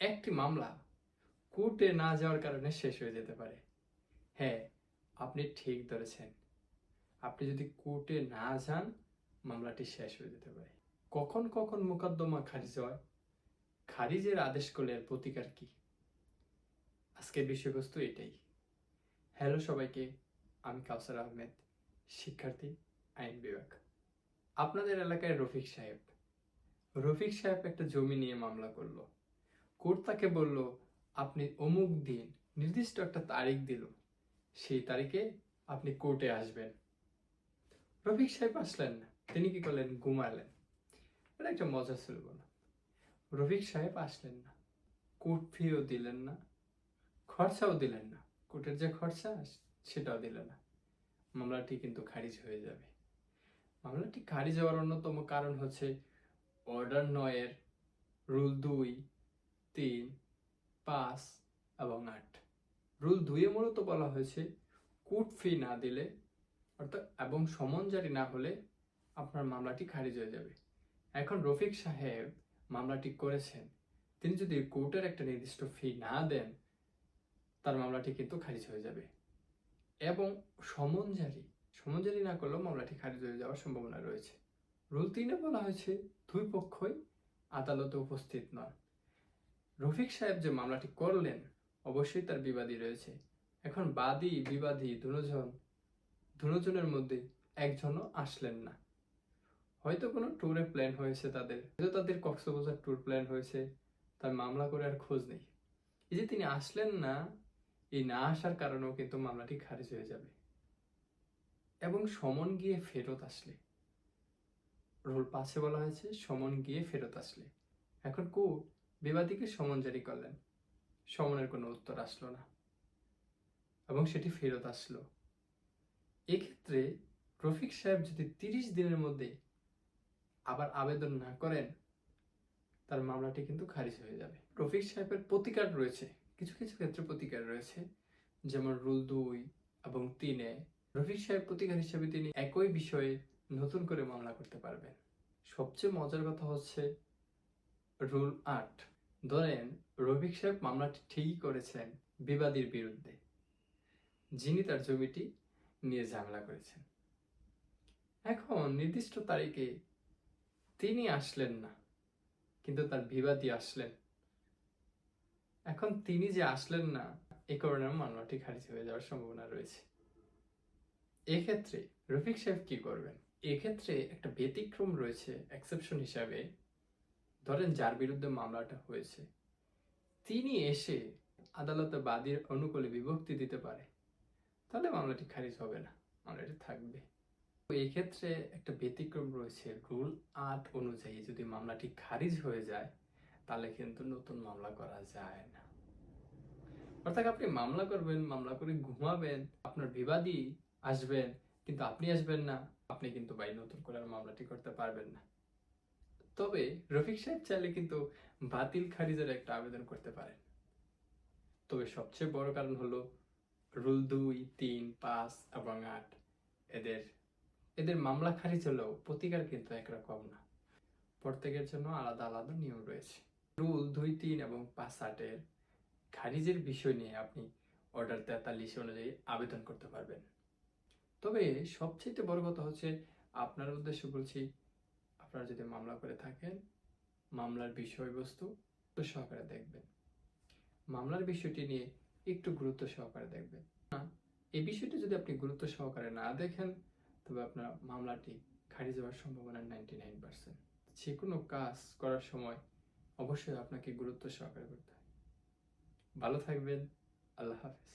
একটি মামলা কোর্টে না যাওয়ার কারণে শেষ হয়ে যেতে পারে। হ্যাঁ, আপনি ঠিক ধরেছেন। আপনি যদি কোর্টে না যান, মামলাটি শেষ হয়ে যেতে পারে। কখন কখন মোকদ্দমা খারিজ হয়, খারিজের আদেশ করলে এর প্রতিকার কি? আজকের বিষয়বস্তু এটাই। হ্যালো সবাইকে, আমি কাউসার আহমেদ, শিক্ষার্থী, আইন বিভাগ। আপনাদের এলাকায় রফিক সাহেব একটা জমি নিয়ে মামলা করলো। কোর্ট তাকে বলল, আপনি অমুক দিন, নির্দিষ্ট একটা তারিখ দিল, সেই তারিখে আপনি কোর্টে আসবেন। রফিক সাহেব আসলেন না। তিনি কি করলেন? ঘুমালেন। এটা একটা মজা ছিল বলো। রফিক সাহেব আসলেন না, কোর্ট ফিও দিলেন না, খরচাও দিলেন না, কোর্টের যে খরচা সেটাও দিলেন না। মামলাটি কিন্তু খারিজ হয়ে যাবে। মামলাটি খারিজ হওয়ার অন্যতম কারণ হচ্ছে অর্ডার 9-এর রুল 2, 3, 5 এবং 8। রুল 2-এ মূলত বলা হয়েছে কোর্ট ফি না দিলে অর্থাৎ এবং সমন জারি না হলে আপনার মামলাটি খারিজ হয়ে যাবে। এখন রফিক সাহেব মামলাটি করেছেন, তিনি যদি কোর্টের একটা নির্দিষ্ট ফি না দেন, তার মামলাটি কিন্তু খারিজ হয়ে যাবে। এবং সমন জারি না করলেও মামলাটি খারিজ হয়ে যাওয়ার সম্ভাবনা রয়েছে। রুল 3-এ বলা হয়েছে দুই পক্ষই আদালতে উপস্থিত নন। রফিক সাহেব যে মামলাটি করলেন, অবশ্যই তার বিবাদী রয়েছে। এখন বাদী বিবাদী দুজনের মধ্যে একজনও আসলেন না। হয়তো কোনো ট্যুরে প্ল্যান হয়েছে তাদের কক্সবাজার ট্যুর প্ল্যান হয়েছে, তার মামলা করে আর খোঁজ নেই। এই যে তিনি আসলেন না, এই না আসার কারণেও কিন্তু মামলাটি খারিজ হয়ে যাবে। এবং সমন গিয়ে ফেরত আসলে, রুল 5-এ বলা হয়েছে সমন গিয়ে ফেরত আসলে। এখন কোর্ট বিবাদীকে সমন জারি করলেন, সমনের কোনো উত্তর আসলো না এবং সেটি ফেরত আসলো। এক্ষেত্রে রফিক সাহেব যদি 30 দিনের মধ্যে আবার আবেদন না করেন, তার মামলাটি কিন্তু খারিজ হয়ে যাবে। রফিক সাহেবের প্রতিকার রয়েছে, কিছু কিছু ক্ষেত্রে প্রতিকার রয়েছে, যেমন রুল 2 এবং 3-এ রফিক সাহেব প্রতিকার হিসেবে তিনি একই বিষয়ে নতুন করে মামলা করতে পারবেন। সবচেয়ে মজার কথা হচ্ছে রুল 8। ধরেন রফিক সাহেব মামলাটি ঠিকই করেছেন বিবাদীর বিরুদ্ধে, যিনি তার জমিটি নিয়ে ঝামেলা করেছেন। এখন নির্দিষ্ট তারিখে তিনি আসলেন না, কিন্তু তার বিবাদী আসলেন। এখন তিনি যে আসলেন না, এ কারণে মামলাটি খারিজ হয়ে যাওয়ার সম্ভাবনা রয়েছে। এক্ষেত্রে রফিক সাহেব কি করবেন? এক্ষেত্রে একটা ব্যতিক্রম রয়েছে এক্সেপশন হিসাবে। ধরেন যার বিরুদ্ধে মামলাটা হয়েছে, তিনি এসে আদালতে বাদীর অনুকূলে বিভক্তি দিতে পারে, তাহলে মামলাটি খারিজ হবে না, মামলাটি থাকবে। এই ক্ষেত্রে একটা ব্যতিক্রম রয়েছে। রুল 8 অনুযায়ী যদি মামলাটি খারিজ হয়ে যায়, তাহলে কিন্তু নতুন মামলা করা যায় না। অর্থাৎ আপনি মামলা করবেন, মামলা করে ঘুমাবেন, আপনার বিবাদী আসবেন, কিন্তু আপনি আসবেন না, আপনি কিন্তু নতুন করে মামলাটি করতে পারবেন না। তবে রফিক সাহেব চাইলে কিন্তু বাতিল খারিজের একটা আবেদন করতে পারেন। তবে সবচেয়ে বড় কারণ হলো রুল 2, 3, 5 এবং 8 এদের মামলা খারিজ হলেও প্রতিকার কিন্তু একরকম না। প্রত্যেকের জন্য আলাদা আলাদা নিয়ম রয়েছে। রুল 2, 3 এবং 5, 8-এর খারিজের বিষয় নিয়ে আপনি অর্ডার 43 অনুযায়ী আবেদন করতে পারবেন। তবে সবচেয়ে বড় কথা হচ্ছে, আপনার উদ্দেশ্যে বলছি, আপনারা যদি মামলা করে থাকেন, মামলার বিষয়বস্তু সহকারে দেখবেন, মামলার বিষয়টি নিয়ে একটু গুরুত্ব সহকারে দেখবেন। এই বিষয়টি যদি আপনি গুরুত্ব সহকারে না দেখেন, তবে আপনার মামলাটি খারিজ হওয়ার সম্ভাবনা 99%। যে কোনো কাজ করার সময় অবশ্যই আপনাকে গুরুত্ব সহকারে করতে হয়। ভালো থাকবেন। আল্লাহ হাফেজ।